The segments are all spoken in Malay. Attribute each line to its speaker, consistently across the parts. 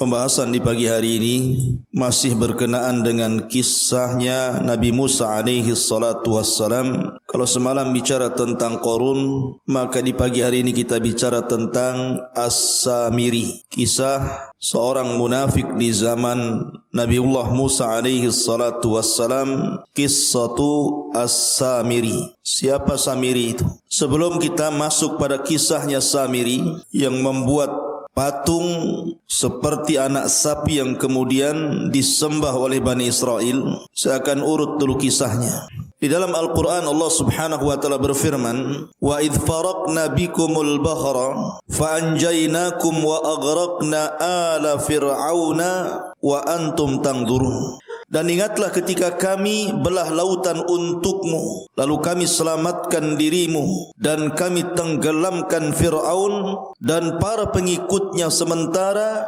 Speaker 1: Pembahasan di pagi hari ini masih berkenaan dengan kisahnya Nabi Musa alaihi salatu wassalam. Kalau semalam bicara tentang Qarun, maka di pagi hari ini kita bicara tentang As-Samiri, kisah seorang munafik di zaman Nabiullah Musa alaihi salatu wassalam. Qissatu As-Samiri. Siapa Samiri itu? Sebelum kita masuk pada kisahnya Samiri yang membuat patung seperti anak sapi yang kemudian disembah oleh Bani Israel, saya akan urut dulu kisahnya. Di dalam Al-Quran Allah subhanahu wa ta'ala berfirman, wa idh faraqna bikumul bahra fa anjaynakum wa aghraqna ala fir'auna wa antum tangdurun. Dan ingatlah ketika kami belah lautan untukmu, lalu kami selamatkan dirimu dan kami tenggelamkan Fir'aun dan para pengikutnya sementara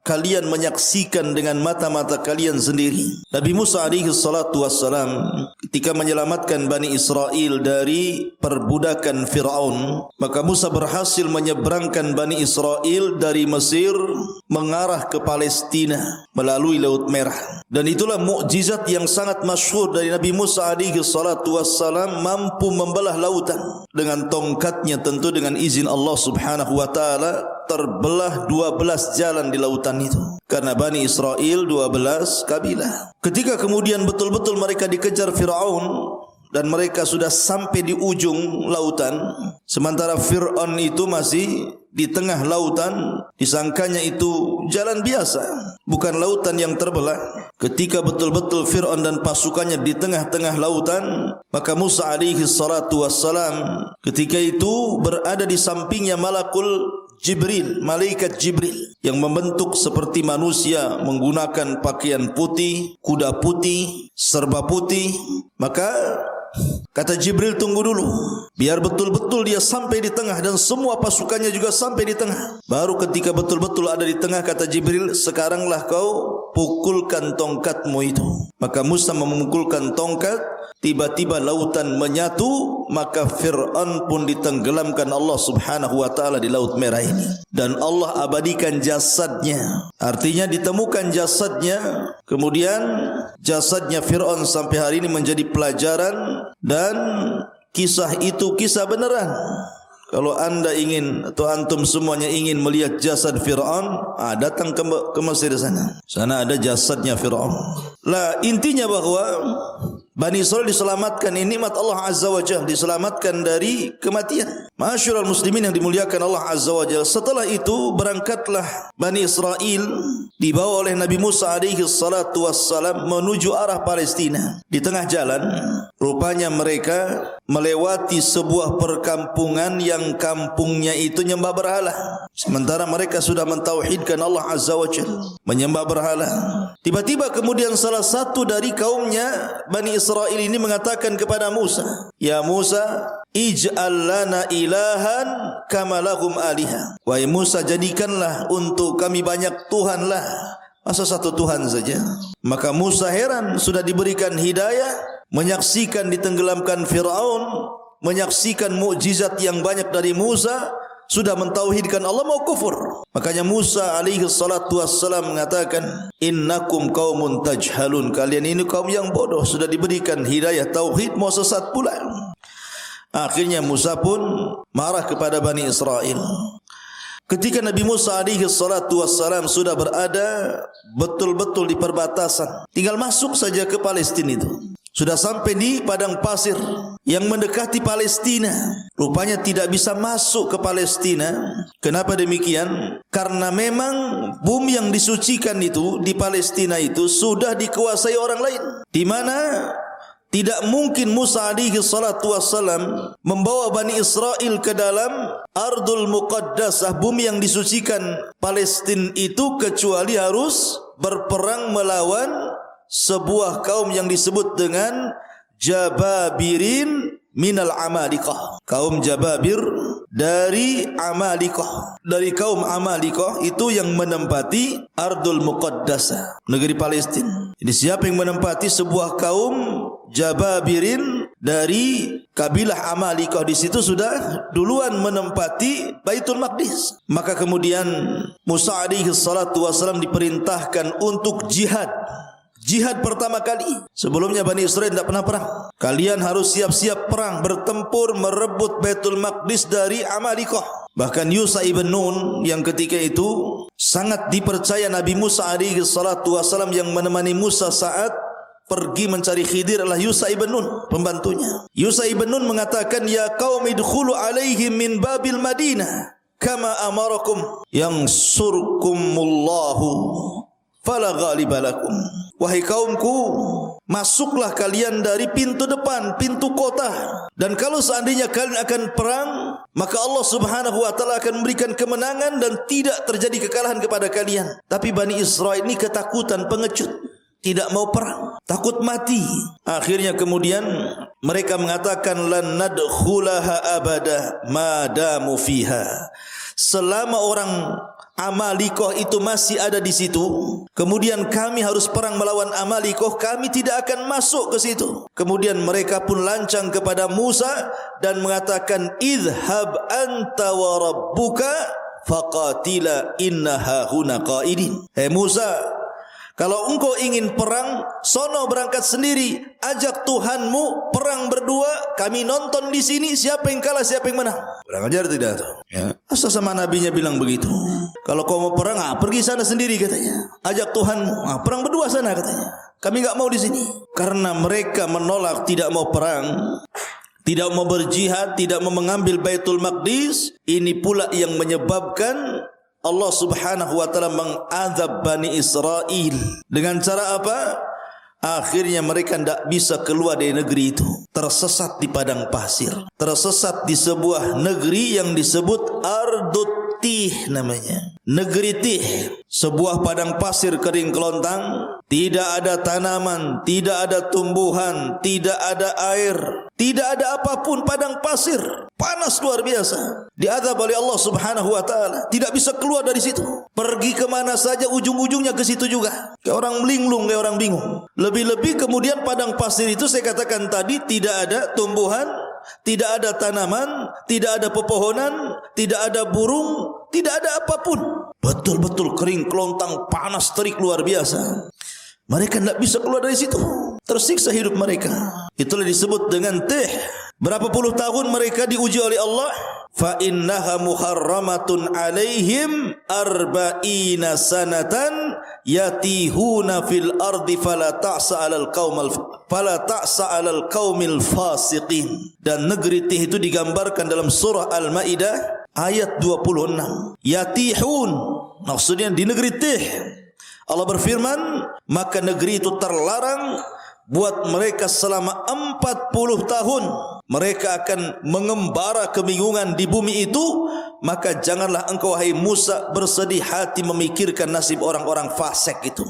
Speaker 1: kalian menyaksikan dengan mata-mata kalian sendiri. Nabi Musa alaihi salatu wassalam ketika menyelamatkan Bani Israel dari perbudakan Fir'aun, maka Musa berhasil menyeberangkan Bani Israel dari Mesir mengarah ke Palestina melalui Laut Merah. Dan itulah mukjizat yang sangat masyhur dari Nabi Musa alaihi salatu wassalam, mampu membelah lautan dengan tongkatnya, tentu dengan izin Allah subhanahu wa ta'ala. Terbelah 12 jalan di lautan itu, karena Bani Israel 12 kabilah. Ketika kemudian betul-betul mereka dikejar Fir'aun dan mereka sudah sampai di ujung lautan, sementara Fir'aun itu masih di tengah lautan, disangkanya itu jalan biasa, bukan lautan yang terbelah. Ketika betul-betul Fir'aun dan pasukannya di tengah-tengah lautan, maka Musa alaihi salatu wassalam ketika itu berada di sampingnya malakul Jibril, malaikat Jibril yang membentuk seperti manusia, menggunakan pakaian putih, kuda putih, serba putih. Maka kata Jibril, tunggu dulu, biar betul-betul dia sampai di tengah dan semua pasukannya juga sampai di tengah. Baru ketika betul-betul ada di tengah, kata Jibril, sekaranglah kau pukulkan tongkatmu itu. Maka Musa memukulkan tongkat, tiba-tiba lautan menyatu, maka Fir'aun pun ditenggelamkan Allah subhanahu wa ta'ala di Laut Merah ini. Dan Allah abadikan jasadnya, artinya ditemukan jasadnya. Kemudian jasadnya Fir'aun sampai hari ini menjadi pelajaran, dan kisah itu kisah beneran. Kalau anda ingin atau antum semuanya ingin melihat jasad Fir'aun, datang ke Mesir sana. Sana ada jasadnya Fir'aun. Lah, intinya bahwa Bani Israel diselamatkan, ini nikmat Allah Azza wa Jalla, diselamatkan dari kematian. Ma'asyiral muslimin yang dimuliakan Allah Azza wa Jalla. Setelah itu berangkatlah Bani Israel dibawa oleh Nabi Musa alaihi salatu wassalam menuju arah Palestina. Di tengah jalan rupanya mereka melewati sebuah perkampungan yang kampungnya itu nyembah berhala. Sementara mereka sudah mentauhidkan Allah Azza wa Jalla, menyembah berhala. Tiba-tiba kemudian salah satu dari kaumnya Bani Israel ini mengatakan kepada Musa, "Ya Musa, ij'al lana ilahan kama lahum aliha." Wahai Musa, jadikanlah untuk kami banyak Tuhan lah. Masa satu Tuhan saja? Maka Musa heran, sudah diberikan hidayah, menyaksikan ditenggelamkan Fir'aun, menyaksikan mukjizat yang banyak dari Musa, sudah mentauhidkan Allah, mau kufur. Makanya Musa alaihi salatu wassalam mengatakan, innakum qaumun tajhalun, kalian ini kaum yang bodoh, sudah diberikan hidayah tauhid mau sesat pula. Akhirnya Musa pun marah kepada Bani Israel. Ketika Nabi Musa alaihi salatu wassalam sudah berada betul-betul di perbatasan, tinggal masuk saja ke Palestina itu. Sudah sampai di padang pasir yang mendekati Palestina. Rupanya tidak bisa masuk ke Palestina. Kenapa demikian? Karena memang bumi yang disucikan itu di Palestina itu sudah dikuasai orang lain, di mana tidak mungkin Musa alaihi salatu wassalam membawa Bani Israel ke dalam Ardul Muqaddasah, bumi yang disucikan Palestina itu, kecuali harus berperang melawan sebuah kaum yang disebut dengan Jababirin minal Amalikah. Kaum Jababir dari Amalikah, dari kaum Amalikah itu yang menempati Ardul Muqaddasah, negeri Palestina. Jadi siapa yang menempati sebuah kaum Jababirin dari kabilah Amalikah di situ sudah duluan menempati Baitul Maqdis. Maka kemudian Musa alaihi salatu wasallam diperintahkan untuk jihad. Jihad pertama kali. Sebelumnya Bani Israel tidak pernah perang. Kalian harus siap-siap perang, bertempur, merebut Baitul Maqdis dari Amalikah. Bahkan Yusha ibn Nun yang ketika itu sangat dipercaya Nabi Musa alaihi salatu wasallam, yang menemani Musa saat pergi mencari Khidir adalah Yusha ibn Nun, pembantunya. Yusha ibn Nun mengatakan, ya qaumi idkhulu alaihim min babil Madinah kama amarakum yansurkumullahu fala ghaliba lakum. Wahai kaumku, masuklah kalian dari pintu depan, pintu kota, dan kalau seandainya kalian akan perang, maka Allah Subhanahu wa taala akan memberikan kemenangan dan tidak terjadi kekalahan kepada kalian. Tapi Bani Israel ini ketakutan, pengecut, tidak mau perang, takut mati. Akhirnya kemudian mereka mengatakan, lan nadkhulaha abada ma damu fiha. Selama orang Amalikah itu masih ada di situ, kemudian kami harus perang melawan Amalikah, kami tidak akan masuk ke situ. Kemudian mereka pun lancang kepada Musa dan mengatakan, idhab anta wa rabbuka faqatila inna hahuna qaidin. Hai Musa, kalau engkau ingin perang, sono berangkat sendiri, ajak Tuhanmu perang berdua, kami nonton di sini siapa yang kalah siapa yang menang. Kurang ajar tidak tuh? Ya. Asal sama nabinya bilang begitu. Kalau kau mau perang, pergi sana sendiri katanya. Ajak Tuhanmu, perang berdua sana katanya. Kami enggak mau di sini. Karena mereka menolak, tidak mau perang, tidak mau berjihad, tidak mau mengambil Baitul Maqdis. Ini pula yang menyebabkan Allah Subhanahu wa taala mengazab Bani Israel. Dengan cara apa? Akhirnya mereka tidak bisa keluar dari negeri itu. Tersesat di padang pasir. Tersesat di sebuah negeri yang disebut Ardut Tih namanya. Negeri Tih. Sebuah padang pasir kering kelontang. Tidak ada tanaman, tidak ada tumbuhan, tidak ada air, tidak ada apapun, padang pasir. Panas luar biasa. Diazab oleh Allah Subhanahu wa taala. Tidak bisa keluar dari situ. Pergi ke mana saja ujung-ujungnya ke situ juga. Kayak orang melinglung, kayak orang bingung. Lebih-lebih kemudian padang pasir itu saya katakan tadi tidak ada tumbuhan, tidak ada tanaman, tidak ada pepohonan, tidak ada burung, tidak ada apapun. Betul-betul kering kelontang, panas terik luar biasa. Mereka tidak bisa keluar dari situ. Tersiksa hidup mereka. Itulah disebut dengan Tih. Berapa puluh tahun mereka diuji oleh Allah. Fa innaha muharramatun alaihim arba'ina sanatan yatihuna fil ardi fala ta'sa 'alal qaumil fasiqin. Dan negeri Tih itu digambarkan dalam surah Al-Maidah ayat 26. Yatihun, maksudnya di negeri Tih. Allah berfirman, maka negeri itu terlarang buat mereka selama 40 tahun. Mereka akan mengembara kebingungan di bumi itu. Maka janganlah engkau wahai Musa bersedih hati memikirkan nasib orang-orang fasik itu.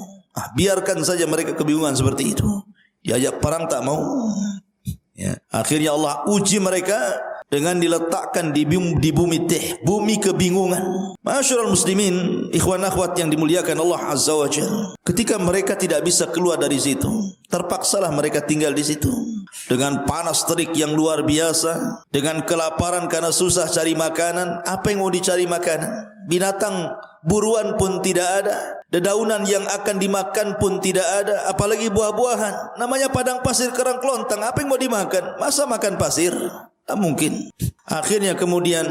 Speaker 1: Biarkan saja mereka kebingungan seperti itu. Diajak perang tak mau. Ya. Akhirnya Allah uji mereka dengan diletakkan di bumi Tih, bumi kebingungan. Masyarul muslimin, ikhwan akhwat yang dimuliakan Allah Azza wa Jalla. Ketika mereka tidak bisa keluar dari situ, terpaksalah mereka tinggal di situ. Dengan panas terik yang luar biasa, dengan kelaparan karena susah cari makanan. Apa yang mau dicari makanan? Binatang buruan pun tidak ada, dedaunan yang akan dimakan pun tidak ada, apalagi buah-buahan. Namanya padang pasir kerang kelontang, apa yang mau dimakan? Masa makan pasir? Tak mungkin. Akhirnya kemudian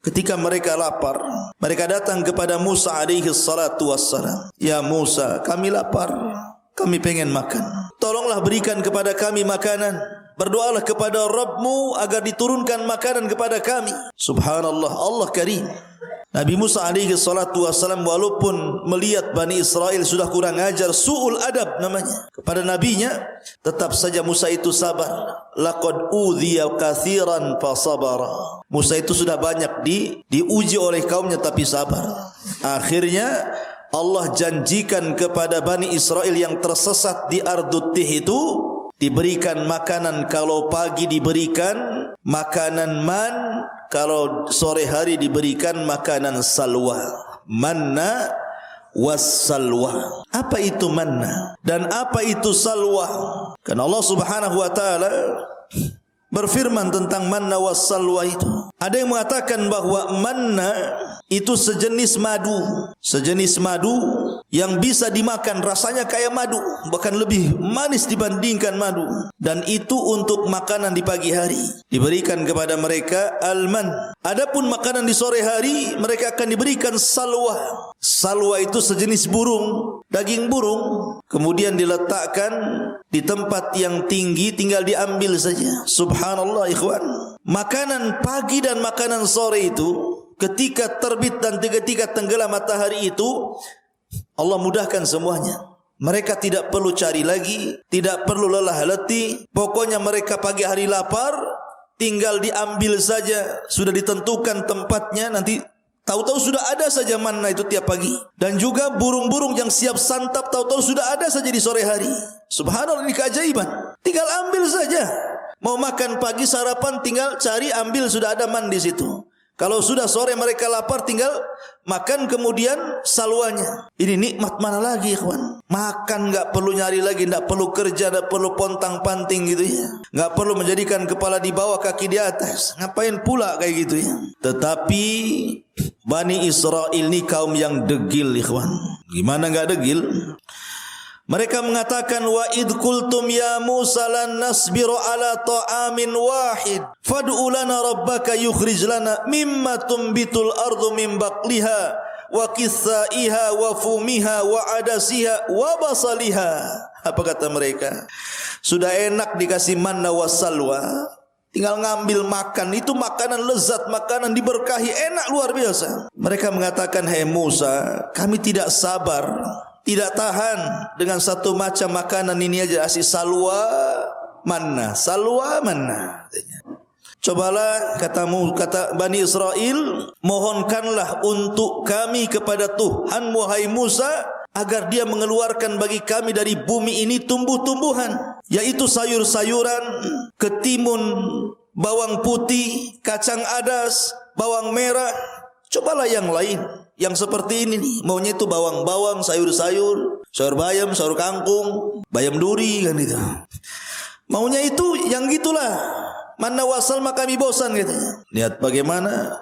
Speaker 1: ketika mereka lapar, mereka datang kepada Musa alaihi salatu wassalam. Ya Musa, kami lapar, kami pengen makan. Tolonglah berikan kepada kami makanan. Berdoalah kepada Rabbmu agar diturunkan makanan kepada kami. Subhanallah, Allah karim. Nabi Musa alaihi salatu wassalam walaupun melihat Bani Israel sudah kurang ajar, su'ul adab namanya kepada nabinya, tetap saja Musa itu sabar. Laqad udhiya katsiran fasabara. Musa itu sudah banyak diuji oleh kaumnya tapi sabar. Akhirnya Allah janjikan kepada Bani Israel yang tersesat di Ardut Tih itu diberikan makanan. Kalau pagi diberikan makanan man, kalau sore hari diberikan makanan salwa. Manna wassalwa. Apa itu manna dan apa itu salwa? Karena Allah Subhanahu wa taala berfirman tentang manna wassalwa itu. Ada yang mengatakan bahwa manna itu sejenis madu. Sejenis madu yang bisa dimakan, rasanya kayak madu, bahkan lebih manis dibandingkan madu. Dan itu untuk makanan di pagi hari, diberikan kepada mereka alman. Adapun makanan di sore hari, mereka akan diberikan salwa. Salwa itu sejenis burung, daging burung, kemudian diletakkan di tempat yang tinggi, tinggal diambil saja. Subhanallah ikhwan. Makanan pagi dan makanan sore itu, ketika terbit dan ketika tenggelam matahari itu, Allah mudahkan semuanya. Mereka tidak perlu cari lagi, tidak perlu lelah letih. Pokoknya mereka pagi hari lapar, tinggal diambil saja. Sudah ditentukan tempatnya, nanti tahu-tahu sudah ada saja manna itu tiap pagi. Dan juga burung-burung yang siap santap, tahu-tahu sudah ada saja di sore hari. Subhanallah, ini keajaiban. Tinggal ambil saja. Mau makan pagi sarapan, tinggal cari ambil, sudah ada man di situ. Kalau sudah sore mereka lapar, tinggal makan kemudian salwanya. Ini nikmat mana lagi, ikhwan? Makan enggak perlu nyari lagi, enggak perlu kerja, enggak perlu pontang-panting gitu ya. Enggak perlu menjadikan kepala di bawah, kaki di atas. Ngapain pula kayak gitu ya? Tetapi Bani Israel ini kaum yang degil, ikhwan. Gimana enggak degil? Mereka mengatakan, wa id qultum ya Musa lan nasbiru ala ta'amin wahid fad'u lana rabbaka yukhrij lana mimma tumbitul ardu min baqliha wa qithaiha wa fumiha wa adasiha wa basaliha. Apa kata mereka? Sudah enak dikasih manna wassalwa, tinggal ngambil makan. Itu makanan lezat, makanan diberkahi, enak luar biasa. Mereka mengatakan, hai Musa, kami tidak sabar, tidak tahan dengan satu macam makanan ini aja, asih salwa manna, salwa manna. Cobalah kata Bani Israel, mohonkanlah untuk kami kepada Tuhan wahai Musa, agar dia mengeluarkan bagi kami dari bumi ini tumbuh-tumbuhan, yaitu sayur-sayuran, ketimun, bawang putih, kacang adas, bawang merah. Cobalah yang lain, yang seperti ini nih, maunya itu bawang-bawang, sayur-sayur, sayur bayam, sayur kangkung, bayam duri kan itu. Maunya itu yang gitulah. Manna wasal maka kami bosan katanya. Lihat bagaimana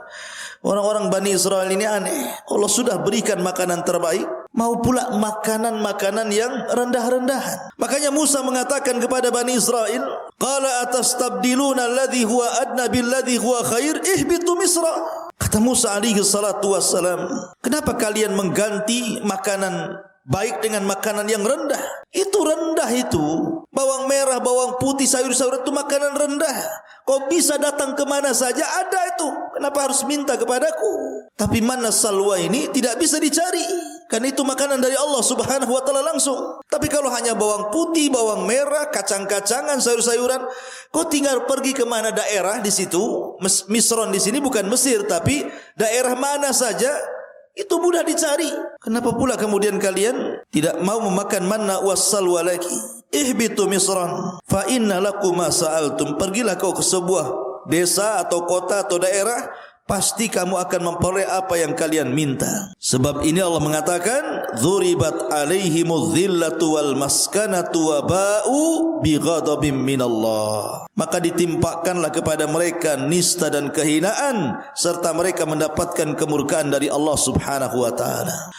Speaker 1: orang-orang Bani Israel ini aneh. Allah sudah berikan makanan terbaik, mau pula makanan-makanan yang rendah-rendahan. Makanya Musa mengatakan kepada Bani Israel, qala atastabdiluna alladhi huwa adna billadhi huwa khair ihbitu Misra. Kata Musa alaihi salatu wassalam, kenapa kalian mengganti makanan baik dengan makanan yang rendah? Itu rendah itu. Bawang merah, bawang putih, sayur-sayur itu makanan rendah. Kau bisa datang kemana saja ada itu. Kenapa harus minta kepadaku? Tapi manna salwa ini tidak bisa dicari, karena itu makanan dari Allah Subhanahu wa taala langsung. Tapi kalau hanya bawang putih, bawang merah, kacang-kacangan, sayur-sayuran, kau tinggal pergi ke mana daerah di situ. Misron di sini bukan Mesir, tapi daerah mana saja itu mudah dicari. Kenapa pula kemudian kalian tidak mau memakan manna wassalwa lagi? Ihbitu Misran fa inna lakum ma sa'altum. Pergilah kau ke sebuah desa atau kota atau daerah, pasti kamu akan memperoleh apa yang kalian minta. Sebab ini Allah mengatakan, dzuribat alaihimudz dzillatu wal maskanatu wa ba'u bighadabim minallah. Maka ditimpakanlah kepada mereka nista dan kehinaan, serta mereka mendapatkan kemurkaan dari Allah Subhanahu wa taala.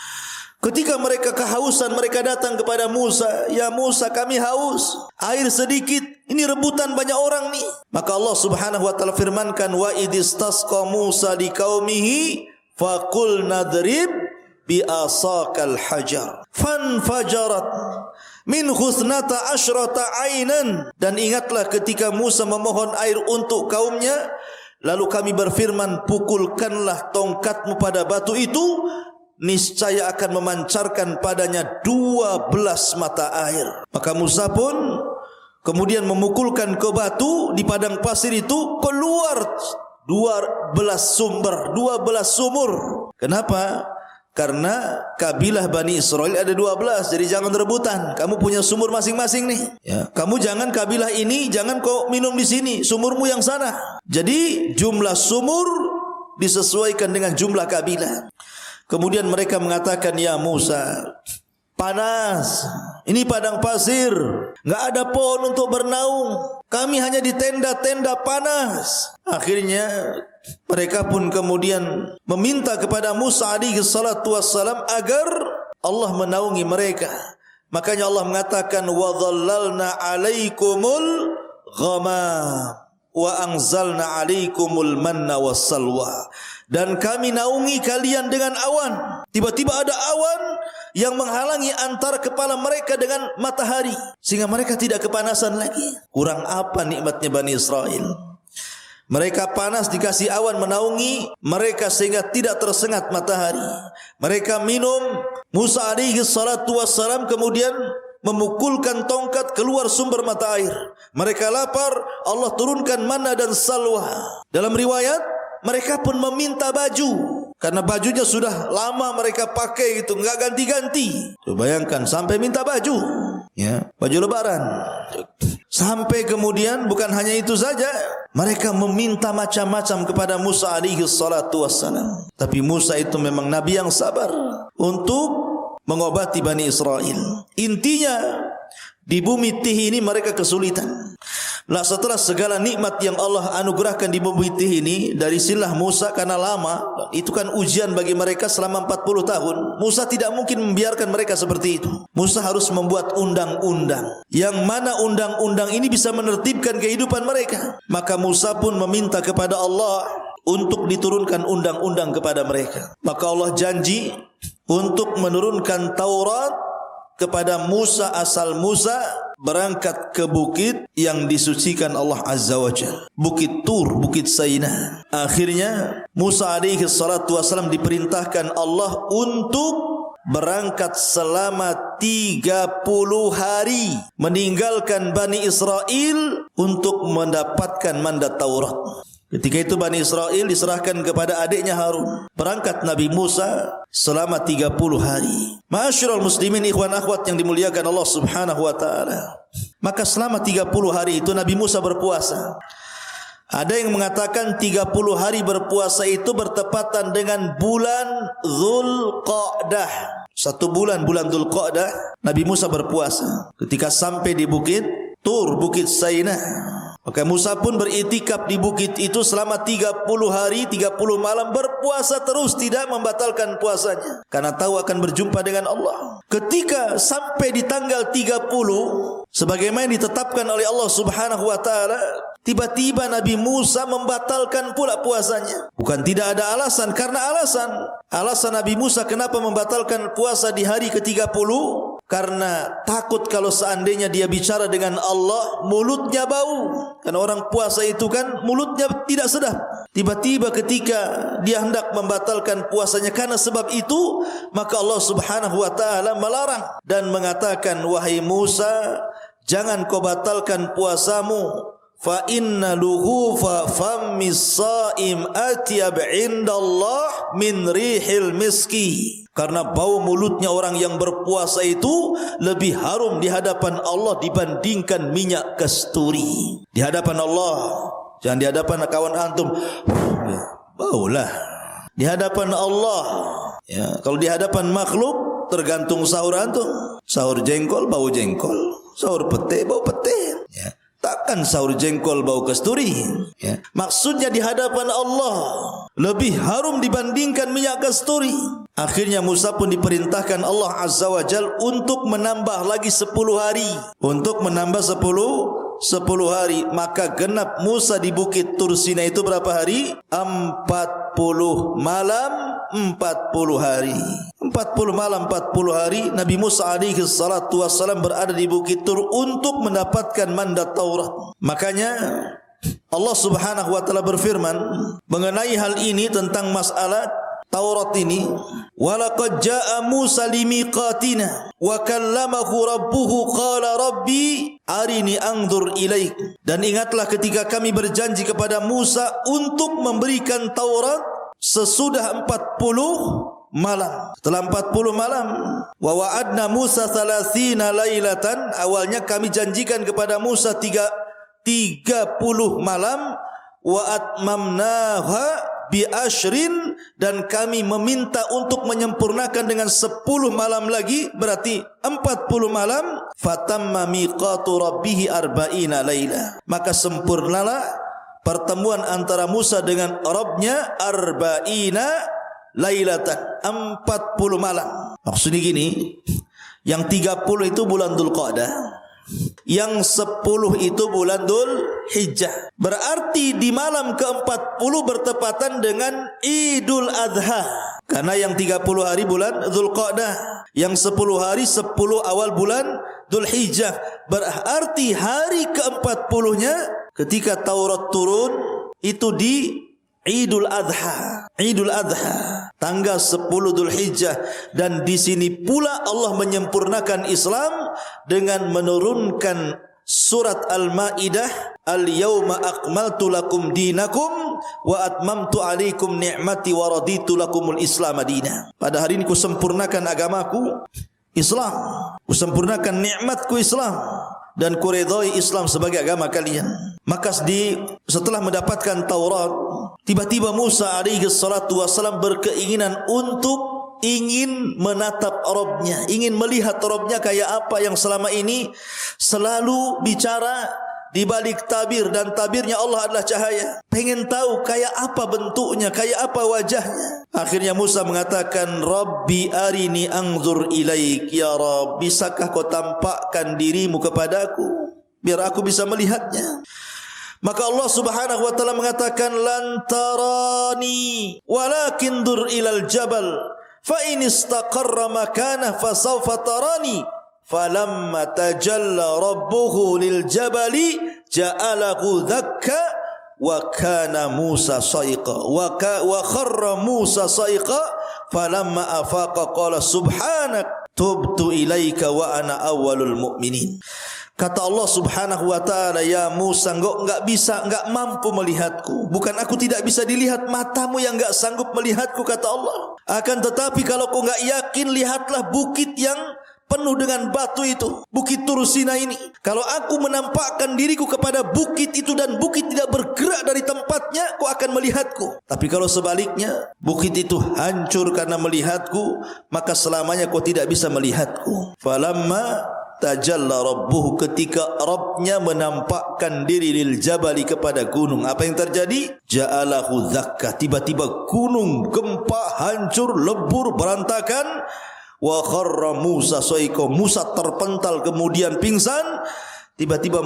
Speaker 1: Ketika mereka kehausan, mereka datang kepada Musa, ya Musa, kami haus, air sedikit, ini rebutan banyak orang nih. Maka Allah Subhanahu wa taala firmankan, wa idistasqa Musa liqaumihi faqul nadrib bi asaqal hajar fanfajarat min husnata asyrata ainan. Dan ingatlah ketika Musa memohon air untuk kaumnya, lalu kami berfirman, pukulkanlah tongkatmu pada batu itu, niscaya akan memancarkan padanya 12 mata air. Maka Musa pun kemudian memukulkan ke batu di padang pasir itu, keluar 12 sumur. Kenapa? Karena kabilah Bani Israel ada 12, jadi jangan rebutan. Kamu punya sumur masing-masing nih. Ya, kamu jangan kabilah ini, jangan kau minum di sini, sumurmu yang sana. Jadi jumlah sumur disesuaikan dengan jumlah kabilah. Kemudian mereka mengatakan, ya Musa, panas, ini padang pasir, enggak ada pohon untuk bernaung, kami hanya di tenda-tenda panas. Akhirnya mereka pun kemudian meminta kepada Musa alaihi salatu wassalam agar Allah menaungi mereka. Makanya Allah mengatakan, wa dhallalna alaikumul ghamam wa anzalna alaikumul manna wassalwa. Dan kami naungi kalian dengan awan. Tiba-tiba ada awan yang menghalangi antara kepala mereka dengan matahari, sehingga mereka tidak kepanasan lagi. Kurang apa nikmatnya Bani Israel? Mereka panas dikasih awan menaungi mereka sehingga tidak tersengat matahari. Mereka minum, Musa alaihi salatu wassalam kemudian memukulkan tongkat keluar sumber mata air. Mereka lapar, Allah turunkan manna dan salwa. Dalam riwayat, mereka pun meminta baju, karena bajunya sudah lama mereka pakai itu, enggak ganti-ganti. Coba bayangkan sampai minta baju, ya, baju lebaran. Sampai kemudian bukan hanya itu saja, mereka meminta macam-macam kepada Musa alaihi salatu wassalam. Tapi Musa itu memang nabi yang sabar untuk mengobati Bani Israel. Intinya di bumi Tih ini mereka kesulitan. Nah, setelah segala nikmat yang Allah anugerahkan di bumi Tih ini dari silah Musa, karena lama, itu kan ujian bagi mereka selama 40 tahun. Musa tidak mungkin membiarkan mereka seperti itu. Musa harus membuat undang-undang, yang mana undang-undang ini bisa menertibkan kehidupan mereka. Maka Musa pun meminta kepada Allah untuk diturunkan undang-undang kepada mereka. Maka Allah janji untuk menurunkan Taurat kepada Musa asal Musa berangkat ke bukit yang disucikan Allah Azza wa Jalla, Bukit Tur, Bukit Saina. Akhirnya Musa alaihi salatu wasallam diperintahkan Allah untuk berangkat selama 30 hari meninggalkan Bani Israel untuk mendapatkan mandat Taurat. Ketika itu Bani Israel diserahkan kepada adiknya Harun. Berangkat Nabi Musa selama 30 hari. Ma'asyiral muslimin, ikhwan akhwat yang dimuliakan Allah Subhanahu wa taala. Maka selama 30 hari itu Nabi Musa berpuasa. Ada yang mengatakan 30 hari berpuasa itu bertepatan dengan bulan Dzulqa'dah. Satu bulan Dzulqa'dah Nabi Musa berpuasa. Ketika sampai di Bukit Tur, Bukit Saina, maka Musa pun beritikaf di bukit itu selama 30 hari, 30 malam, berpuasa terus, tidak membatalkan puasanya, karena tahu akan berjumpa dengan Allah. Ketika sampai di tanggal 30, sebagaimana ditetapkan oleh Allah Subhanahu wa taala, tiba-tiba Nabi Musa membatalkan pula puasanya. Bukan tidak ada alasan, karena alasan Nabi Musa kenapa membatalkan puasa di hari ke-30, karena takut kalau seandainya dia bicara dengan Allah, mulutnya bau. Karena orang puasa itu kan mulutnya tidak sedap. Tiba-tiba ketika dia hendak membatalkan puasanya karena sebab itu, maka Allah Subhanahu wa taala melarang dan mengatakan, wahai Musa, jangan kau batalkan puasamu. Fa inna luhufa fammis saim atyab indallah min rihil miski. Karena bau mulutnya orang yang berpuasa itu lebih harum di hadapan Allah dibandingkan minyak kasturi. Di hadapan Allah, jangan di hadapan kawan antum, baulah. Di hadapan Allah, ya, kalau di hadapan makhluk tergantung sahur antum. Sahur jengkol bau jengkol, sahur pete bau pete, ya. Takkan sahur jengkol bau kasturi, ya. Maksudnya di hadapan Allah lebih harum dibandingkan minyak kasturi. Akhirnya Musa pun diperintahkan Allah Azza wa Jal untuk menambah lagi 10 hari. Untuk menambah 10 hari. Maka genap Musa di Bukit Tur Sina itu berapa hari? 40 malam 40 hari. 40 malam 40 hari Nabi Musa alaihi salatu wassalam berada di Bukit Tur untuk mendapatkan mandat Taurat. Makanya Allah Subhanahu wa taala berfirman mengenai hal ini, tentang masalah Taurat ini, walaqad jaa Musa limiqatina wa kallamahu rabbuhu qala rabbi arini anzur ilaik. Dan ingatlah ketika kami berjanji kepada Musa untuk memberikan Taurat sesudah 40 malam. Setelah 40 malam, wa wa'adna Musa 30 lailatan, awalnya kami janjikan kepada Musa 30 malam, wa atmamnaha bi ashrin, dan kami meminta untuk menyempurnakan dengan 10 malam lagi, berarti 40 malam. Fatamma miqatu rabbih 40 laila, maka sempurnalah pertemuan antara Musa dengan Rabbnya 40 lailatan, 40 malam. Maksudnya gini, yang 30 itu bulan Dzulqa'dah, yang 10 itu bulan Dzulhijjah. Berarti di malam ke-40 bertepatan dengan Idul Adha. Karena yang 30 hari bulan Dzulqa'dah, yang 10 hari 10 awal bulan Dzulhijjah. Berarti hari ke-40-nya ketika Taurat turun itu di Idul Adha. Idul Adha, tanggal 10 Dzulhijjah, dan di sini pula Allah menyempurnakan Islam dengan menurunkan surat Al-Maidah, Al-yawma akmaltu lakum dinakum wa atmamtu alaikum ni'mati wa raditu lakumul Islam madina. Pada hari ini ku sempurnakan agamaku Islam, ku sempurnakan nikmatku Islam, dan ku redai Islam sebagai agama kalian. Maka setelah mendapatkan Taurat, tiba-tiba Musa alaihi salatu wasallam berkeinginan untuk ingin menatap Rabbnya, ingin melihat Rabbnya kayak apa yang selama ini selalu bicara di balik tabir, dan tabirnya Allah adalah cahaya. Pengen tahu kayak apa bentuknya, kayak apa wajahnya. Akhirnya Musa mengatakan, Rabbi arini anzur ilaik, ya Rabb, bisakah kau tampakkan dirimu kepadaku biar aku bisa melihatnya? Maka Allah Subhanahu wa taala mengatakan, lan tarani walakin dur ilal jabal fa in istaqarra makanah fasawfa tarani. Falamma tajalla rabbuhu lil jabali ja'alahu dakka wa kana Musa sa'iqa wa kharra Musa sa'iqa falamma afaqa qala subhanak tubtu ilaika wa ana awwalul mu'minin. Kata Allah Subhanahu wa taala, ya Musa, engkau enggak mampu melihatku. Bukan aku tidak bisa dilihat, matamu yang enggak sanggup melihatku, kata Allah. Akan tetapi kalau kau enggak yakin, lihatlah bukit yang penuh dengan batu itu, bukit Tur Sina ini. Kalau aku menampakkan diriku kepada bukit itu dan bukit tidak bergerak dari tempatnya, kau akan melihatku. Tapi kalau sebaliknya, bukit itu hancur karena melihatku, maka selamanya kau tidak bisa melihatku. Falamma tajalla rabbuhu, ketika Rabbnya menampakkan diri lil jabali, kepada gunung, apa yang terjadi? Ja'alahu zakka, tiba-tiba gunung gempa, hancur, lebur, berantakan. Wa kharra Musa sa'iqa, Musa terpental kemudian pingsan. Tiba-tiba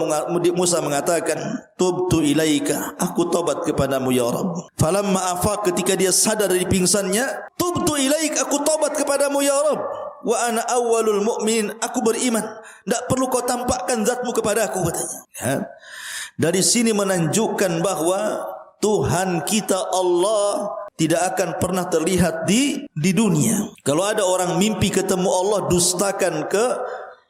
Speaker 1: Musa mengatakan, tubtu ilaika, aku tobat kepadamu ya Rabb. Falamma afaq, ketika dia sadar dari pingsannya, tubtu ilaika, aku tobat kepadamu ya Rabb. Wa ana awwalul mu'minin, aku beriman, tidak perlu kau tampakkan zatmu kepadaku, katanya. Ya. Dari sini menunjukkan bahwa Tuhan kita Allah tidak akan pernah terlihat di dunia. Kalau ada orang mimpi ketemu Allah, dustakan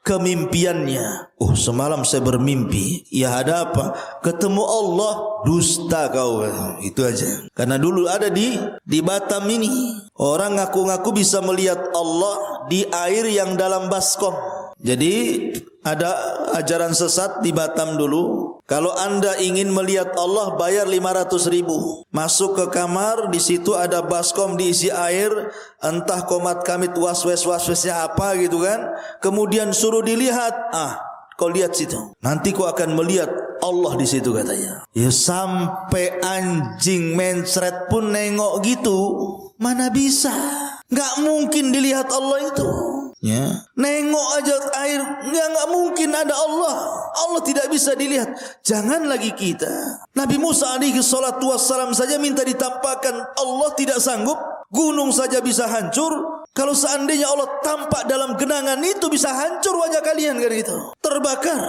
Speaker 1: kemimpiannya. Oh, semalam saya bermimpi. Ya, ada apa? Ketemu Allah, dusta kau. Itu aja. Karena dulu ada di Batam ini, orang ngaku-ngaku bisa melihat Allah di air yang dalam baskom. Jadi ada ajaran sesat di Batam dulu. Kalau anda ingin melihat Allah, bayar 500.000. Masuk ke kamar, di situ ada baskom diisi air, entah komat kamit waswesnya apa gitu kan. Kemudian suruh dilihat. Kau lihat situ. Nanti kau akan melihat Allah di situ, katanya. Ya, sampai anjing mencret pun nengok gitu, mana bisa? Enggak mungkin dilihat Allah itu. Ya, nengok aja air, enggak mungkin ada Allah. Allah tidak bisa dilihat. Jangan lagi kita. Nabi Musa alaihi salatu wassalam saja minta ditampakkan, Allah tidak sanggup. Gunung saja bisa hancur. Kalau seandainya Allah tampak dalam genangan itu, bisa hancur wajah kalian, kan gitu. Terbakar.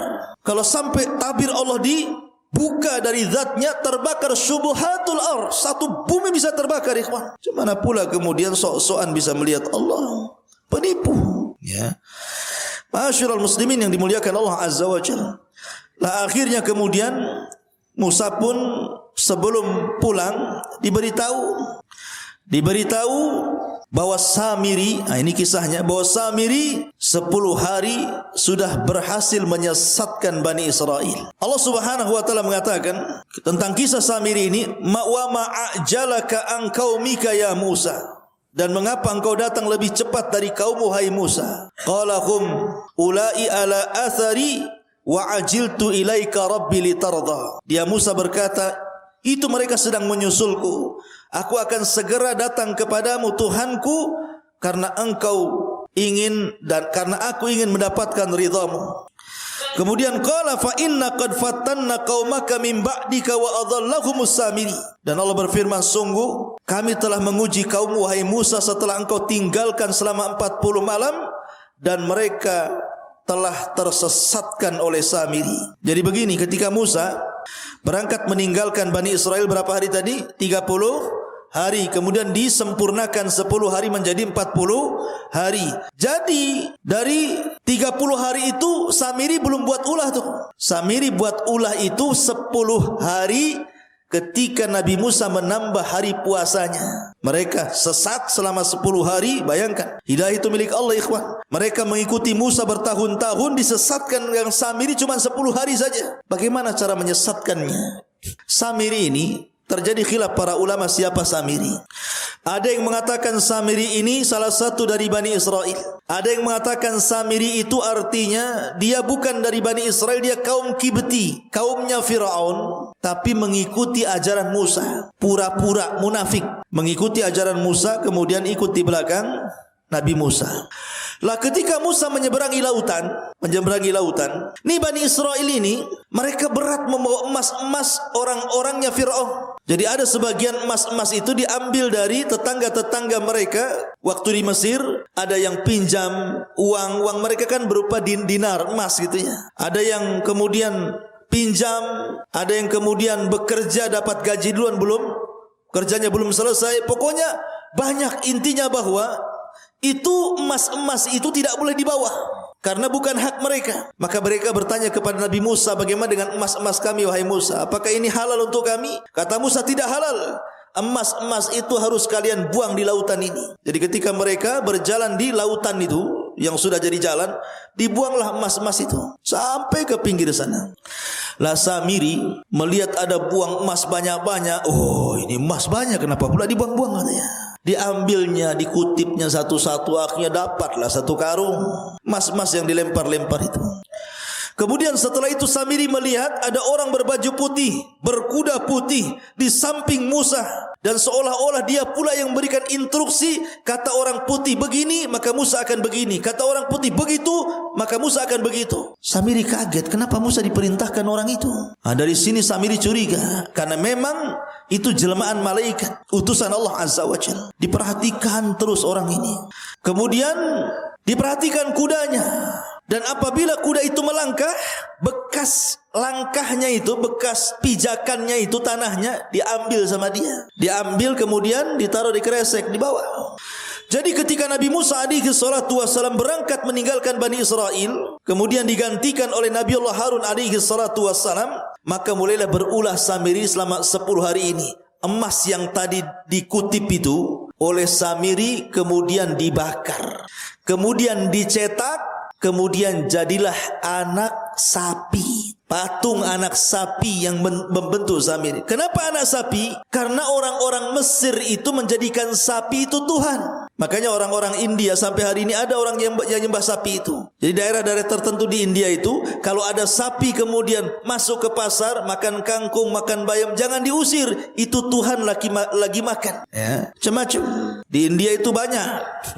Speaker 1: Kalau sampai tabir Allah dibuka dari zatnya, terbakar syubuhatul ardh. Satu bumi bisa terbakar, ikhwan. Cumana pula kemudian sok-sokan bisa melihat Allah. Penipu. Ya. Ma'asyiral muslimin yang dimuliakan Allah Azza wa Jalla. Lah akhirnya kemudian Musa pun sebelum pulang diberitahu, diberitahu bahwa Samiri, ini kisahnya, bahwa Samiri 10 hari sudah berhasil menyesatkan Bani Israel. Allah Subhanahu wa taala mengatakan tentang kisah Samiri ini, wa ma'ajalaka an qaumika ya Musa. Dan mengapa engkau datang lebih cepat dari kaummu hai Musa? Qala hum ulai ala athari wa ajiltu ilaika rabbi litarda. Dia Musa berkata, itu mereka sedang menyusulku. Aku akan segera datang kepadamu Tuhanku karena engkau ingin dan karena aku ingin mendapatkan ridhamu. Kemudian qala fa inna qad fatanna qaumaka min ba'dika wa adhallahumus Samiri. Dan Allah berfirman, sungguh kami telah menguji kaummu wahai Musa setelah engkau tinggalkan selama 40 malam dan mereka telah tersesatkan oleh Samiri. Jadi begini, ketika Musa berangkat meninggalkan Bani Israel berapa hari tadi? 30 hari, kemudian disempurnakan 10 hari menjadi 40 hari. Jadi dari 30 hari itu Samiri belum buat ulah tuh. Samiri buat ulah itu 10 hari ketika Nabi Musa menambah hari puasanya. Mereka sesat selama 10 hari. Bayangkan, hidayah itu milik Allah ikhwan. Mereka mengikuti Musa bertahun-tahun, disesatkan yang Samiri cuma 10 hari saja. Bagaimana cara menyesatkannya? Samiri ini terjadi khilaf para ulama siapa Samiri. Ada yang mengatakan Samiri ini salah satu dari Bani Israel. Ada yang mengatakan Samiri itu artinya dia bukan dari Bani Israel, dia kaum Kibti, kaumnya Fir'aun, tapi mengikuti ajaran Musa. Pura-pura munafik, mengikuti ajaran Musa kemudian ikut di belakang Nabi Musa. Lah ketika Musa menyeberangi lautan, nih Bani Israel ini mereka berat membawa emas-emas orang-orangnya Fir'aun. Jadi ada sebagian emas-emas itu diambil dari tetangga-tetangga mereka waktu di Mesir. Ada yang pinjam uang mereka kan berupa dinar emas gitu ya. Ada yang kemudian pinjam, ada yang kemudian bekerja dapat gaji duluan kerjanya belum selesai. Pokoknya banyak, intinya bahwa itu emas-emas itu tidak boleh dibawa karena bukan hak mereka. Maka mereka bertanya kepada Nabi Musa, bagaimana dengan emas-emas kami wahai Musa? Apakah ini halal untuk kami? Kata Musa, tidak halal. Emas-emas itu harus kalian buang di lautan ini. Jadi ketika mereka berjalan di lautan itu yang sudah jadi jalan, dibuanglah emas-emas itu sampai ke pinggir sana. Lah Samiri melihat ada buang emas banyak-banyak. Oh, ini emas banyak, kenapa pula dibuang-buang katanya? Diambilnya, dikutipnya satu-satu, akhirnya dapatlah satu karung emas-emas yang dilempar-lempar itu. Kemudian setelah itu Samiri melihat ada orang berbaju putih, berkuda putih di samping Musa, dan seolah-olah dia pula yang memberikan instruksi. Kata orang putih begini, maka Musa akan begini. Kata orang putih begitu, maka Musa akan begitu. Samiri kaget, kenapa Musa diperintahkan orang itu? Dari sini Samiri curiga, karena memang itu jelmaan malaikat, utusan Allah Azza wa Jalla. Diperhatikan terus orang ini. Kemudian diperhatikan kudanya. Dan apabila kuda itu melangkah, bekas langkahnya itu, bekas pijakannya itu, tanahnya diambil sama dia. Diambil kemudian ditaruh di kresek di bawah. Jadi ketika Nabi Musa alaihi salatu wassalam berangkat meninggalkan Bani Israel, kemudian digantikan oleh Nabi Allah Harun alaihi salatu wassalam, maka mulailah berulah Samiri selama 10 hari ini. Emas yang tadi dikutip itu oleh Samiri kemudian dibakar, kemudian dicetak, kemudian jadilah anak sapi, patung anak sapi yang membentuk Samiri. Kenapa anak sapi? Karena orang-orang Mesir itu menjadikan sapi itu Tuhan. Makanya orang-orang India sampai hari ini ada orang yang nyembah sapi itu. Jadi daerah-daerah tertentu di India itu, kalau ada sapi kemudian masuk ke pasar, makan kangkung, makan bayam, jangan diusir. Itu Tuhan lagi makan. Ya, macam-macam. Di India itu banyak.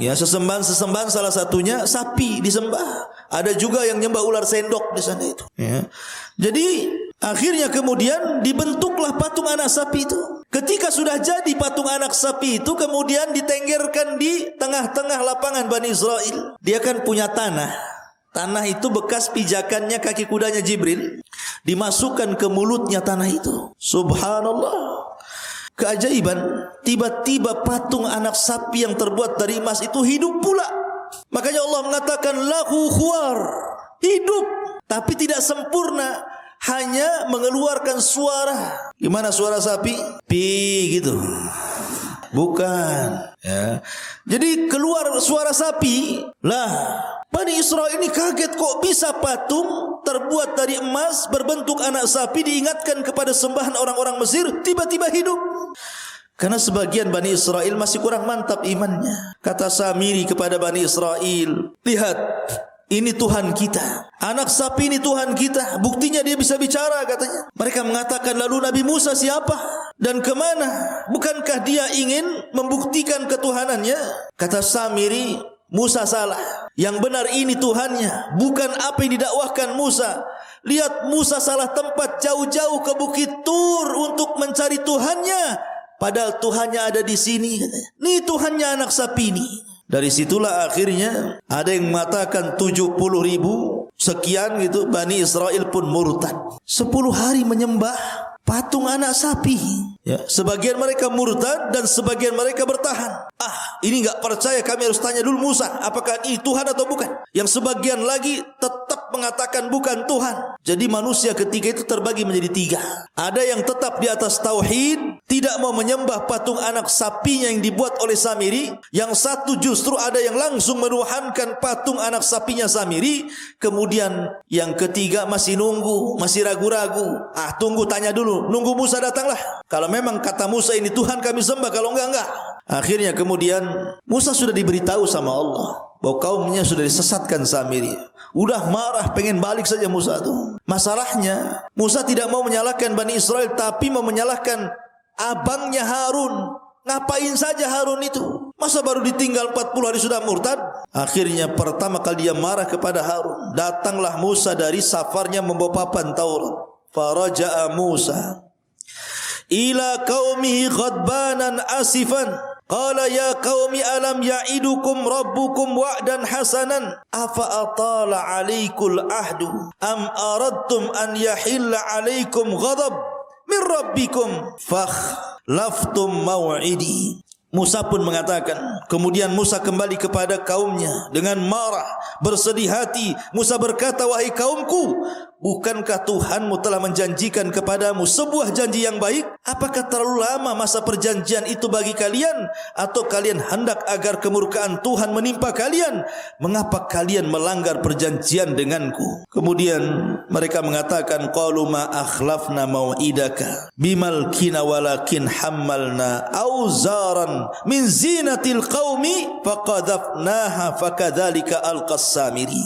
Speaker 1: Ya, sesembahan salah satunya sapi disembah. Ada juga yang nyembah ular sendok di sana itu. Ya. Jadi akhirnya kemudian dibentuklah patung anak sapi itu. Ketika sudah jadi patung anak sapi itu, kemudian ditenggerkan di tengah-tengah lapangan Bani Israel. Dia kan punya tanah. Tanah itu bekas pijakannya kaki kudanya Jibril. Dimasukkan ke mulutnya tanah itu. Subhanallah. Keajaiban, tiba-tiba patung anak sapi yang terbuat dari emas itu hidup pula. Makanya Allah mengatakan lahu khuwar, hidup tapi tidak sempurna, hanya mengeluarkan suara. Gimana suara sapi? Pi gitu. Bukan. Ya. Jadi keluar suara sapi. Lah, Bani Israel ini kaget, kok bisa patung terbuat dari emas berbentuk anak sapi diingatkan kepada sembahan orang-orang Mesir tiba-tiba hidup. Karena sebagian Bani Israel masih kurang mantap imannya. Kata Samiri kepada Bani Israel, lihat, ini Tuhan kita. Anak sapi ini Tuhan kita. Buktinya dia bisa bicara katanya. Mereka mengatakan, lalu Nabi Musa siapa? Dan kemana? Bukankah dia ingin membuktikan ketuhanannya? Kata Samiri, Musa salah. Yang benar ini Tuhannya, bukan apa yang didakwahkan Musa. Lihat, Musa salah tempat, jauh-jauh ke Bukit Tur untuk mencari Tuhannya. Padahal Tuhannya ada di sini. Ini Tuhannya anak sapi ini. Dari situlah akhirnya ada yang mengatakan 70.000 sekian gitu, Bani Israel pun murtad. 10 hari menyembah patung anak sapi. Ya, sebagian mereka murtad dan sebagian mereka bertahan. Ini enggak percaya, kami harus tanya dulu Musa, apakah ini Tuhan atau bukan? Yang sebagian lagi tetap mengatakan bukan Tuhan. Jadi manusia ketika itu terbagi menjadi 3. Ada yang tetap di atas tauhid, tidak mau menyembah patung anak sapinya yang dibuat oleh Samiri. Yang satu justru ada yang langsung menuhankan patung anak sapinya Samiri. Kemudian yang ketiga masih nunggu, masih ragu-ragu. Tunggu, tanya dulu, nunggu Musa datanglah. Kalau memang kata Musa ini Tuhan kami sembah, kalau enggak. Akhirnya kemudian Musa sudah diberitahu sama Allah bahwa kaumnya sudah disesatkan Samiri. Udah marah, pengen balik saja Musa itu. Masalahnya Musa tidak mau menyalahkan Bani Israel, tapi mau menyalahkan abangnya Harun. Ngapain saja Harun itu? Masa baru ditinggal 40 hari sudah murtad? Akhirnya pertama kali dia marah kepada Harun. Datanglah Musa dari safarnya membawa papan Taurat. Faraja'a Musa ila qaumihi ghadbanan asifan. Qala ya qaumi alam ya'idukum rabbukum wa'dan hasanan afa atala 'alaikul ahdu am aradtum an yahilla 'alaikum ghadab min rabbikum fakhlaftum maw'idi. Musa pun mengatakan, kemudian Musa kembali kepada kaumnya dengan marah, bersedih hati. Musa berkata, wahai kaumku, bukankah Tuhanmu telah menjanjikan kepadamu sebuah janji yang baik? Apakah terlalu lama masa perjanjian itu bagi kalian? Atau kalian hendak agar kemurkaan Tuhan menimpa kalian? Mengapa kalian melanggar perjanjian denganku? Kemudian mereka mengatakan, qalu ma akhlafna mau'idaka bimalkina walakin hammalna auzaran min zinatil qaumi faqadhafnaha fakadzalika alqas Samiri.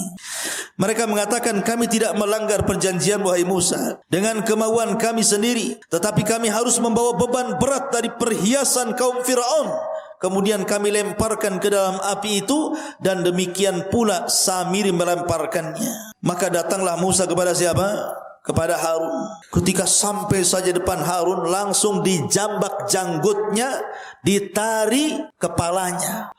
Speaker 1: Mereka mengatakan, kami tidak melanggar perjanjian wahai Musa dengan kemauan kami sendiri, tetapi kami harus membawa beban berat dari perhiasan kaum Firaun. Kemudian kami lemparkan ke dalam api itu, dan demikian pula Samiri melemparkannya. Maka datanglah Musa kepada siapa? Kepada Harun. Ketika sampai saja depan Harun, langsung dijambak janggutnya, ditari kepalanya.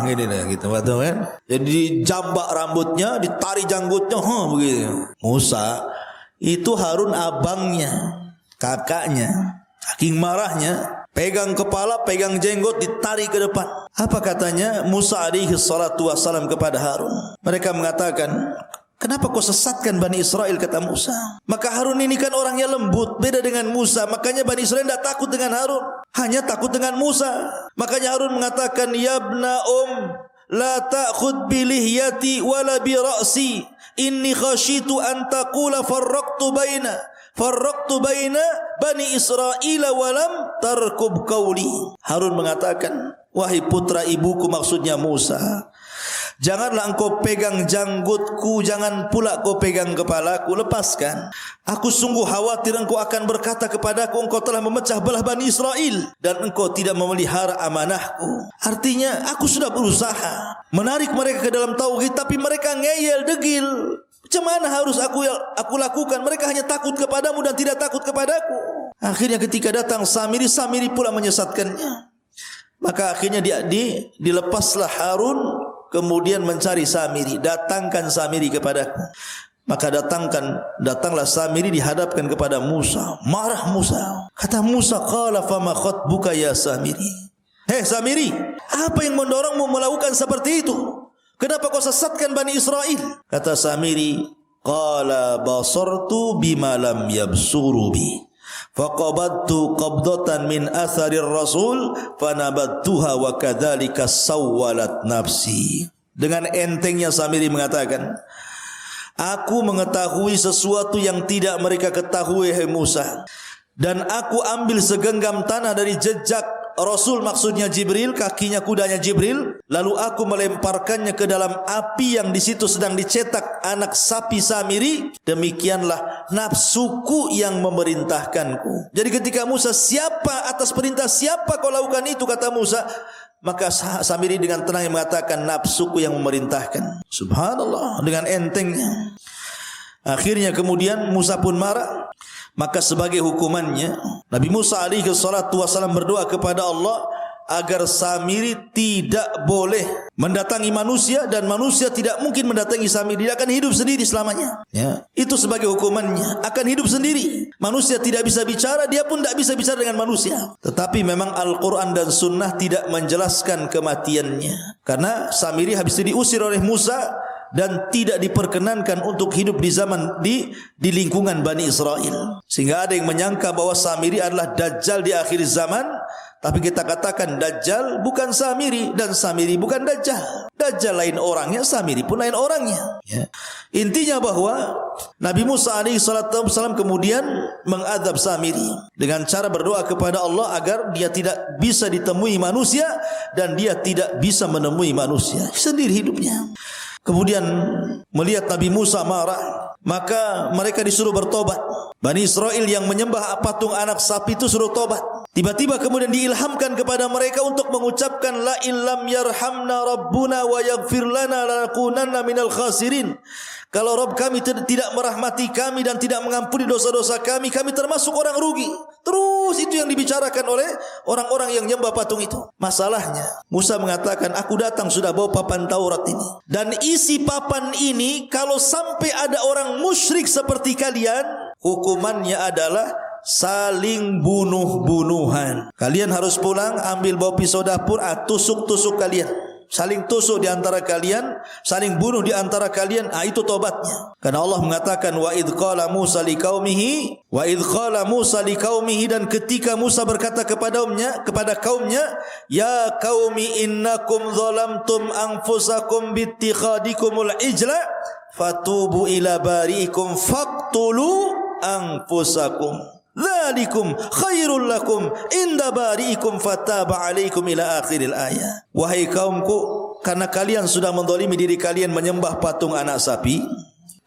Speaker 1: Gini dah gitu, betul kan? Jadi dijambak rambutnya, ditari janggutnya, begitu. Musa itu Harun abangnya, kakaknya. Saking marahnya, pegang kepala, pegang jenggot, ditarik ke depan. Apa katanya Musa alaihi salatu wassalam kepada Harun? Mereka mengatakan, kenapa kau sesatkan Bani Israel, kata Musa. Maka Harun ini kan orangnya lembut, beda dengan Musa. Makanya Bani Israel tidak takut dengan Harun, hanya takut dengan Musa. Makanya Harun mengatakan, ya ibna la ta'khud bi lihyati wala bi ra'si inni khashitu an taqula farraqtu baina Bani Israel walam tarkub qawli. Harun mengatakan, wahai putra ibuku, maksudnya Musa, janganlah engkau pegang janggutku, jangan pula kau pegang kepalaku, lepaskan. Aku sungguh khawatir engkau akan berkata kepadaku, engkau telah memecah belah Bani Israel dan engkau tidak memelihara amanahku. Artinya aku sudah berusaha menarik mereka ke dalam tauhid, tapi mereka ngeyel, degil. Macam mana harus aku lakukan? Mereka hanya takut kepadamu dan tidak takut kepadaku. Akhirnya ketika datang Samiri pula menyesatkannya. Maka akhirnya dilepaslah Harun, kemudian mencari Samiri. Datangkan Samiri kepadaku. Maka datanglah Samiri, dihadapkan kepada Musa. Marah Musa. Kata Musa, qala fama khatbuka ya Samiri. Hei Samiri, apa yang mendorongmu melakukan seperti itu? Kenapa kau sesatkan Bani Israel? Kata Samiri, qala basartu bima lam yabsuru bi faqabadtu qabdatan min atharir rasul fanabattuha wa kadzalika sawwalat nafsi. Dengan entengnya Samiri mengatakan, aku mengetahui sesuatu yang tidak mereka ketahui, hai Musa, dan aku ambil segenggam tanah dari jejak Rasul, maksudnya Jibril, kakinya kudanya Jibril, lalu aku melemparkannya ke dalam api yang di situ sedang dicetak anak sapi Samiri. Demikianlah nafsuku yang memerintahkanku. Jadi ketika Musa, siapa atas perintah siapa kau lakukan itu, kata Musa, maka Samiri dengan tenang mengatakan, nafsuku yang memerintahkan. Subhanallah, dengan entengnya. Akhirnya kemudian Musa pun marah. Maka sebagai hukumannya, Nabi Musa alaihi salatu wasallam berdoa kepada Allah agar Samiri tidak boleh mendatangi manusia, dan manusia tidak mungkin mendatangi Samiri. Dia akan hidup sendiri selamanya. Ya, itu sebagai hukumannya, akan hidup sendiri. Manusia tidak bisa bicara, dia pun tidak bisa bicara dengan manusia. Tetapi memang Al-Quran dan Sunnah tidak menjelaskan kematiannya, karena Samiri habis itu diusir oleh Musa dan tidak diperkenankan untuk hidup di zaman di lingkungan Bani Israel. Sehingga ada yang menyangka bahwa Samiri adalah Dajjal di akhir zaman. Tapi kita katakan Dajjal bukan Samiri, dan Samiri bukan Dajjal. Dajjal lain orangnya, Samiri pun lain orangnya. Ya. Intinya bahwa Nabi Musa alaihissalam kemudian mengadab Samiri dengan cara berdoa kepada Allah agar dia tidak bisa ditemui manusia dan dia tidak bisa menemui manusia. Sendiri hidupnya. Kemudian melihat Nabi Musa marah, maka mereka disuruh bertobat. Bani Israel yang menyembah patung anak sapi itu suruh tobat. Tiba-tiba kemudian diilhamkan kepada mereka untuk mengucapkan la illam yarhamna rabbuna wa yaghfir lana lanakunanna minal khasirin. Kalau Rabb kami tidak merahmati kami dan tidak mengampuni dosa-dosa kami, kami termasuk orang rugi. Terus itu yang dibicarakan oleh orang-orang yang menyembah patung itu. Masalahnya Musa mengatakan, aku datang sudah bawa papan Taurat ini, dan isi papan ini kalau sampai ada orang musyrik seperti kalian, hukumannya adalah saling bunuh-bunuhan. Kalian harus pulang, ambil bawa pisau dapur, tusuk-tusuk kalian. Saling tusuk di antara kalian, saling bunuh di antara kalian. Itu tobatnya. Karena Allah mengatakan, wa idh qala Musa liqaumihi, dan ketika Musa berkata kepada kaumnya, ya qaumi innakum zalamtum anfusakum bittikhadikumul ijla fatubu ila bariikum faqtulu anfusakum dzalikum khairul lakum inda bariikum fataba alaikum ila akhiril ayat. Wahai kaumku, karena kalian sudah menzalimi diri kalian menyembah patung anak sapi,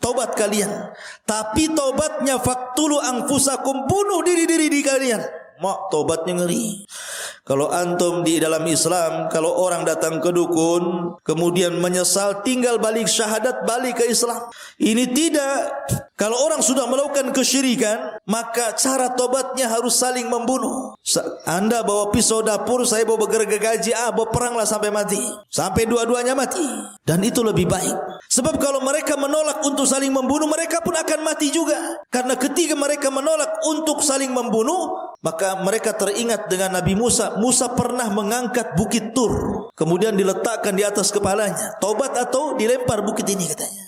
Speaker 1: tobat kalian. Tapi tobatnya faqtulu anfusakum, bunuh diri-diri kalian. Mak, tobatnya ngeri. Kalau antum di dalam Islam, kalau orang datang ke dukun kemudian menyesal, tinggal balik syahadat, balik ke Islam. Ini tidak. Kalau orang sudah melakukan kesyirikan, maka cara tobatnya harus saling membunuh. Anda bawa pisau dapur, saya bawa gergaji, bawa peranglah sampai mati, sampai dua-duanya mati. Dan itu lebih baik. Sebab kalau mereka menolak untuk saling membunuh, mereka pun akan mati juga. Karena ketika mereka menolak untuk saling membunuh, maka mereka teringat dengan Nabi Musa. Musa pernah mengangkat bukit Tur, kemudian diletakkan di atas kepalanya. Tobat atau dilempar bukit ini katanya.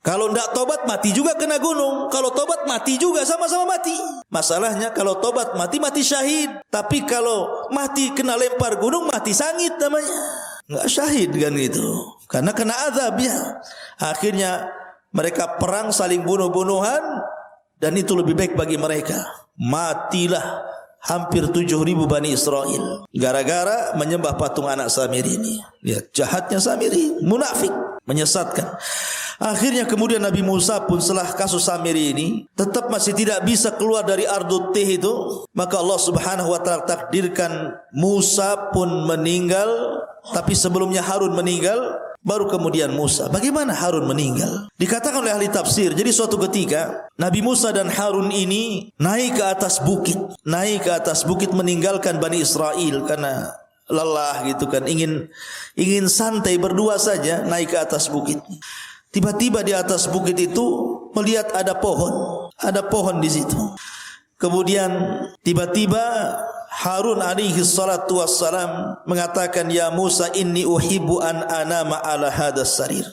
Speaker 1: Kalau tidak tobat mati juga kena gunung. Kalau tobat mati juga sama-sama mati. Masalahnya kalau tobat mati syahid. Tapi kalau mati kena lempar gunung, mati sangit namanya. Enggak syahid kan itu. Karena kena azab ya. Akhirnya mereka perang saling bunuh-bunuhan, dan itu lebih baik bagi mereka. Matilah hampir 7.000 Bani Israel gara-gara menyembah patung anak Samiri ini. Lihat jahatnya Samiri, munafik, menyesatkan. Akhirnya kemudian Nabi Musa pun setelah kasus Samiri ini tetap masih tidak bisa keluar dari Ardut Tih itu, maka Allah Subhanahu wa taala takdirkan Musa pun meninggal. Tapi sebelumnya Harun meninggal, baru kemudian Musa. Bagaimana Harun meninggal? Dikatakan oleh ahli tafsir, jadi suatu ketika Nabi Musa dan Harun ini naik ke atas bukit meninggalkan Bani Israel karena lelah gitu kan, ingin santai berdua saja, naik ke atas bukit. Tiba-tiba di atas bukit itu melihat ada pohon di situ. Kemudian tiba-tiba Harun alaihi salatu wassalam mengatakan, ya Musa inni uhibbu an anama ala hadas sarir.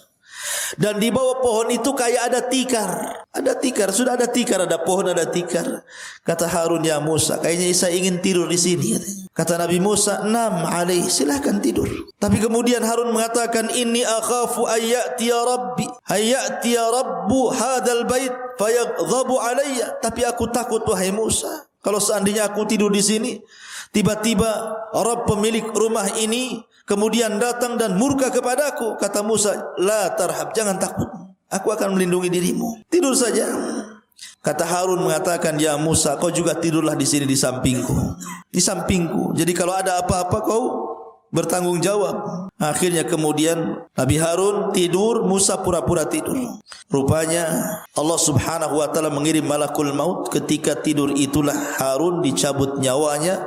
Speaker 1: Dan di bawah pohon itu kayak ada tikar. Ada tikar, sudah ada tikar, ada pohon, ada tikar. Kata Harun, ya Musa, kayaknya saya ingin tidur di sini. Kata Nabi Musa, nam alaih, silahkan tidur. Tapi kemudian Harun mengatakan, inni akhafu ayyatiya rabbi, ayyatiya rabbu hadal bait, fayaghdhabu alayya. Tapi aku takut, wahai Musa, kalau seandainya aku tidur di sini, tiba-tiba Rabb pemilik rumah ini kemudian datang dan murka kepadaku. Kata Musa, la tarhab, jangan takut, aku akan melindungi dirimu, tidur saja. Kata Harun mengatakan, ya Musa, kau juga tidurlah di sini di sampingku. Di sampingku. Jadi kalau ada apa-apa kau bertanggung jawab. Akhirnya kemudian Nabi Harun tidur, Musa pura-pura tidur. Rupanya Allah Subhanahu wa taala mengirim malakul maut. Ketika tidur itulah Harun dicabut nyawanya,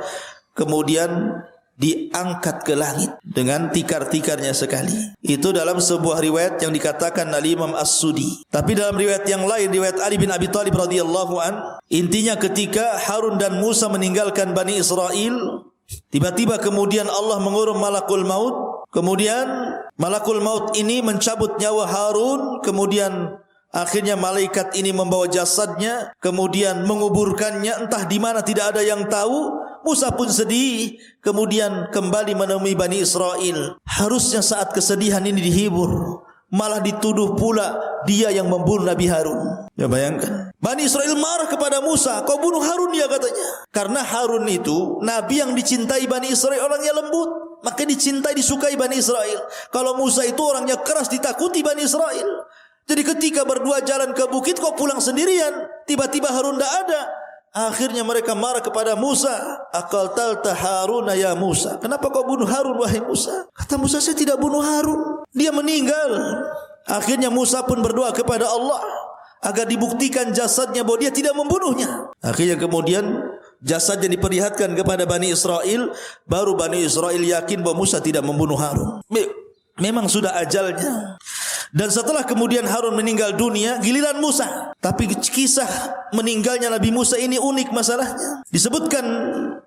Speaker 1: kemudian diangkat ke langit dengan tikar-tikarnya sekali. Itu dalam sebuah riwayat yang dikatakan oleh Imam As-Sudi. Tapi dalam riwayat yang lain, riwayat Ali bin Abi Thalib radhiyallahu an, intinya ketika Harun dan Musa meninggalkan Bani Israel, tiba-tiba kemudian Allah mengurum malakul maut. Kemudian malakul maut ini mencabut nyawa Harun. Kemudian akhirnya malaikat ini membawa jasadnya, kemudian menguburkannya entah di mana, tidak ada yang tahu. Musa pun sedih, kemudian kembali menemui Bani Israel. Harusnya saat kesedihan ini dihibur, malah dituduh pula dia yang membunuh Nabi Harun. Ya bayangkan, Bani Israel marah kepada Musa, kau bunuh Harun ya katanya. Karena Harun itu Nabi yang dicintai Bani Israel, orangnya lembut, maka dicintai, disukai Bani Israel. Kalau Musa itu orangnya keras, ditakuti Bani Israel. Jadi ketika berdua jalan ke bukit, kau pulang sendirian, tiba-tiba Harun tidak ada. Akhirnya mereka marah kepada Musa. Aqaltalta Haruna ya Musa, kenapa kau bunuh Harun wahai Musa? Kata Musa, saya tidak bunuh Harun, dia meninggal. Akhirnya Musa pun berdoa kepada Allah agar dibuktikan jasadnya bahwa dia tidak membunuhnya. Akhirnya kemudian jasadnya diperlihatkan kepada Bani Israel. Baru Bani Israel yakin bahwa Musa tidak membunuh Harun. Memang sudah ajalnya. Dan setelah kemudian Harun meninggal dunia, giliran Musa. Tapi kisah meninggalnya Nabi Musa ini unik masalahnya. Disebutkan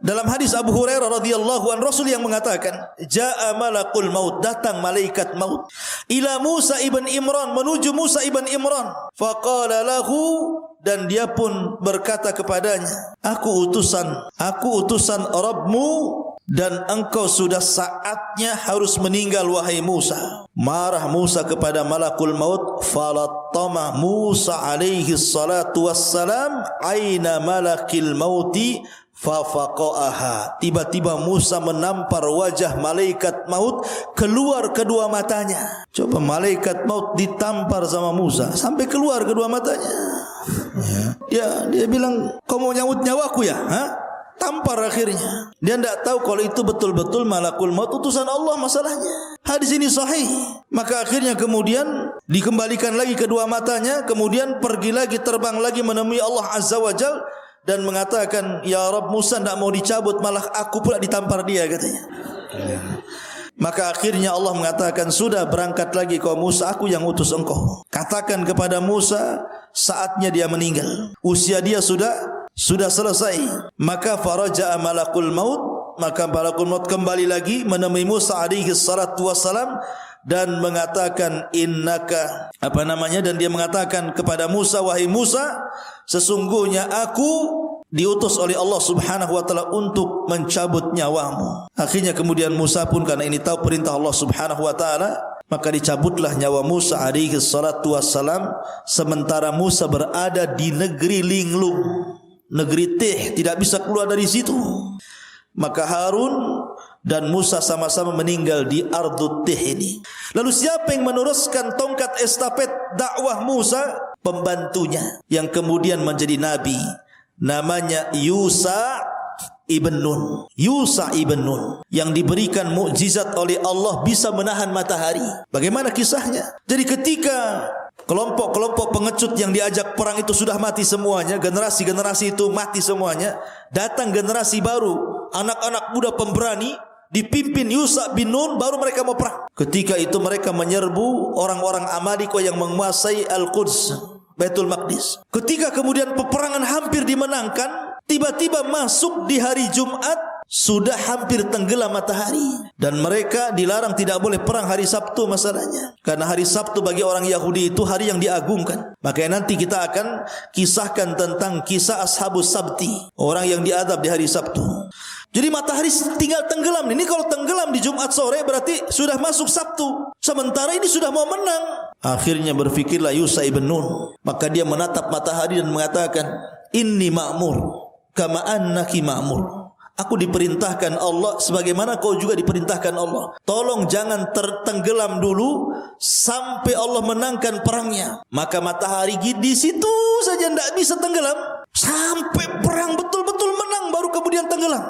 Speaker 1: dalam hadis Abu Hurairah radhiyallahu an, Rasul yang mengatakan, jaa malakul maut, datang malaikat maut, ila Musa ibn Imran, menuju Musa ibn Imran. Faqala lahu, dan dia pun berkata kepadanya, aku utusan Rabbmu, dan engkau sudah saatnya harus meninggal wahai Musa. Marah Musa kepada malakul maut. Falattama Musa alaihi salatu wassalam aina malakil mauti fafaqaha. Tiba-tiba Musa menampar wajah malaikat maut, keluar kedua matanya. Coba malaikat maut ditampar sama Musa sampai keluar kedua matanya. Ya, dia bilang, kau mau nyawut nyawaku ya? Tampar akhirnya. Dia tidak tahu kalau itu betul-betul malakul maut utusan Allah masalahnya. Hadis ini sahih. Maka akhirnya kemudian dikembalikan lagi kedua matanya, kemudian pergi lagi, terbang lagi menemui Allah Azza wa Jal dan mengatakan, ya Rabb, Musa tidak mau dicabut, malah aku pula ditampar dia katanya. Maka akhirnya Allah mengatakan, sudah, berangkat lagi kau Musa, aku yang utus engkau. Katakan kepada Musa, saatnya dia meninggal, usia dia sudah selesai. Maka faraja'a malakul maut, maka malakul maut kembali lagi menemui Musa alaihi salatu wassalam dan mengatakan, innaka dan dia mengatakan kepada Musa, wahai Musa, sesungguhnya aku diutus oleh Allah Subhanahu wa taala untuk mencabut nyawamu. Akhirnya kemudian Musa pun, karena ini tahu perintah Allah Subhanahu wa taala, maka dicabutlah nyawa Musa alaihi salatu wassalam. Sementara Musa berada di negeri linglung, negeri Tih, tidak bisa keluar dari situ. Maka Harun dan Musa sama-sama meninggal di Ardut Tih ini. Lalu siapa yang meneruskan tongkat estafet dakwah Musa? Pembantunya yang kemudian menjadi nabi, namanya Yusa ibn Nun. Yusa ibn Nun yang diberikan mukjizat oleh Allah, bisa menahan matahari. Bagaimana kisahnya? Jadi ketika kelompok-kelompok pengecut yang diajak perang itu sudah mati semuanya, generasi-generasi itu mati semuanya, datang generasi baru, anak-anak muda pemberani dipimpin Yusa bin Nun, baru mereka mau perang. Ketika itu mereka menyerbu orang-orang Amalika yang menguasai Al-Quds, Baitul Maqdis. Ketika kemudian peperangan hampir dimenangkan, tiba-tiba masuk di hari Jumat sudah hampir tenggelam matahari, dan mereka dilarang tidak boleh perang hari Sabtu masalahnya, karena hari Sabtu bagi orang Yahudi itu hari yang diagungkan. Makanya nanti kita akan kisahkan tentang kisah Ashabus Sabti, orang yang diadab di hari Sabtu. Jadi matahari tinggal tenggelam. Ini kalau tenggelam di Jumat sore berarti sudah masuk Sabtu. Sementara ini sudah mau menang. Akhirnya berfikirlah Yusha ibn Nun. Maka dia menatap matahari dan mengatakan, inni ma'mur kama annaki ma'mur. Aku diperintahkan Allah sebagaimana kau juga diperintahkan Allah. Tolong jangan tertenggelam dulu sampai Allah menangkan perangnya. Maka matahari di situ saja tidak bisa tenggelam sampai perang betul-betul menang, baru kemudian tenggelam.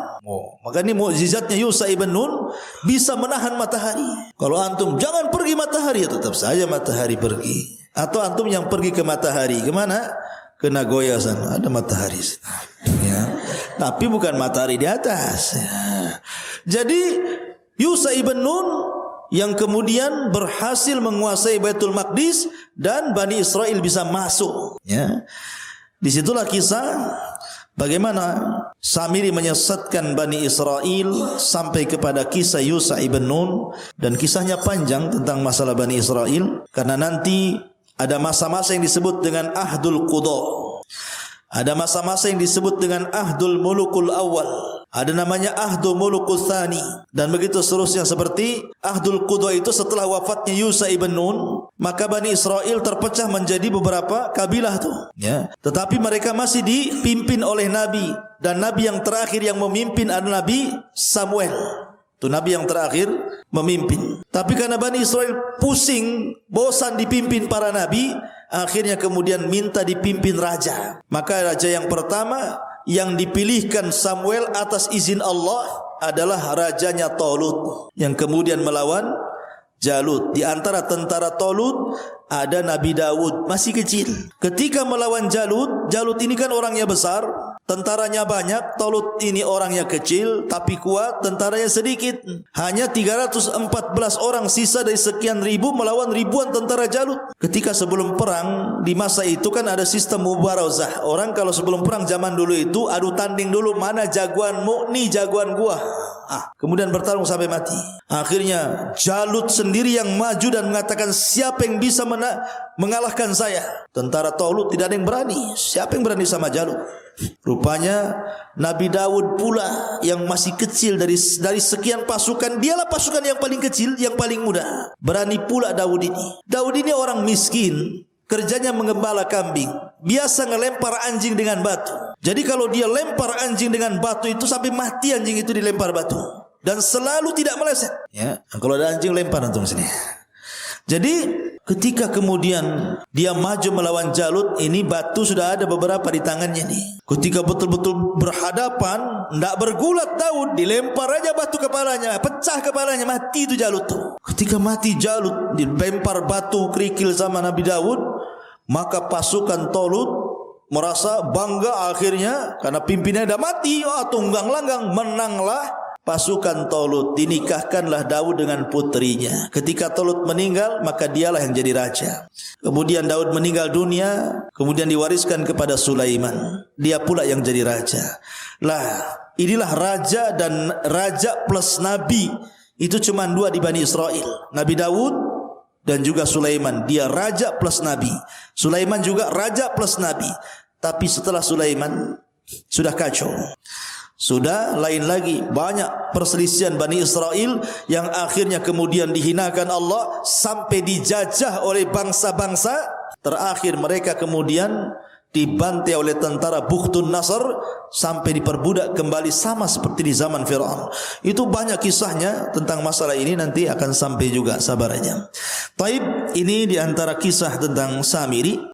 Speaker 1: Maka ini mukjizatnya Yusha ibn Nun, bisa menahan matahari. Kalau antum jangan pergi matahari, ya tetap saja matahari pergi. Atau antum yang pergi ke matahari, kemana? Ke Nagoya sana, ada matahari. Ya. Tapi bukan matahari di atas. Ya. Jadi Yusha ibn Nun yang kemudian berhasil menguasai Baitul Maqdis dan Bani Israel bisa masuk. Ya. Disitulah kisah bagaimana Samiri menyesatkan Bani Israel sampai kepada kisah Yusha ibn Nun, dan kisahnya panjang tentang masalah Bani Israel, karena nanti ada masa-masa yang disebut dengan Ahdul Qudha. Ada masa-masa yang disebut dengan Ahdul Mulukul Awal. Ada namanya Ahdul Mulukul Thani. Dan begitu seterusnya, seperti Ahdul Qudha itu setelah wafatnya Yusha ibn Nun, maka Bani Israel terpecah menjadi beberapa kabilah tuh. Ya. Tetapi mereka masih dipimpin oleh Nabi. Dan Nabi yang terakhir yang memimpin adalah Nabi Samuel. Itu Nabi yang terakhir memimpin. Tapi karena Bani Israel pusing, bosan dipimpin para Nabi, akhirnya kemudian minta dipimpin raja. Maka raja yang pertama yang dipilihkan Samuel atas izin Allah adalah rajanya Talut, yang kemudian melawan Jalut. Di antara tentara Talut ada Nabi Daud, masih kecil. Ketika melawan Jalut, Jalut ini kan orangnya besar, tentaranya banyak. Talut ini orangnya kecil tapi kuat, tentaranya sedikit. Hanya 314 orang sisa dari sekian ribu melawan ribuan tentara Jalut. Ketika sebelum perang, di masa itu kan ada sistem mubarazah. Orang kalau sebelum perang zaman dulu itu adu tanding dulu, mana jagoanmu, nih jagoan gua. Kemudian bertarung sampai mati. Akhirnya Jalut sendiri yang maju dan mengatakan, siapa yang bisa mengalahkan saya? Tentara Talut tidak ada yang berani. Siapa yang berani sama Jalut? Rupanya Nabi Daud pula yang masih kecil dari sekian pasukan, dialah pasukan yang paling kecil, yang paling muda. Berani pula Daud ini. Daud ini orang miskin, kerjanya mengembala kambing, biasa ngelempar anjing dengan batu. Jadi kalau dia lempar anjing dengan batu itu sampai mati anjing itu dilempar batu, dan selalu tidak meleset. Ya, kalau ada anjing lempar antum sini. Jadi ketika kemudian dia maju melawan Jalut, ini batu sudah ada beberapa di tangannya nih. Ketika betul-betul berhadapan, tidak bergulat Daud, dilempar aja batu kepalanya, pecah kepalanya, mati itu Jalut tuh. Ketika mati Jalut, dilempar batu kerikil sama Nabi Daud, maka pasukan Talut merasa bangga akhirnya karena pimpinannya sudah mati. Tunggang langgang, menanglah pasukan Talut. Dinikahkanlah Daud dengan putrinya. Ketika Talut meninggal, maka dialah yang jadi raja. Kemudian Daud meninggal dunia, kemudian diwariskan kepada Sulaiman. Dia pula yang jadi raja. Lah, inilah raja dan raja plus nabi. Itu cuma dua di Bani Israel. Nabi Daud dan juga Sulaiman. Dia raja plus nabi. Sulaiman juga raja plus nabi. Tapi setelah Sulaiman sudah kacau. Sudah lain lagi, banyak perselisihan Bani Israel yang akhirnya kemudian dihinakan Allah sampai dijajah oleh bangsa-bangsa. Terakhir mereka kemudian dibantai oleh tentara Bukhtun Nasr sampai diperbudak kembali sama seperti di zaman Fir'aun. Itu banyak kisahnya tentang masalah ini, nanti akan sampai juga, sabar aja. Taib, ini di antara kisah tentang Samiri.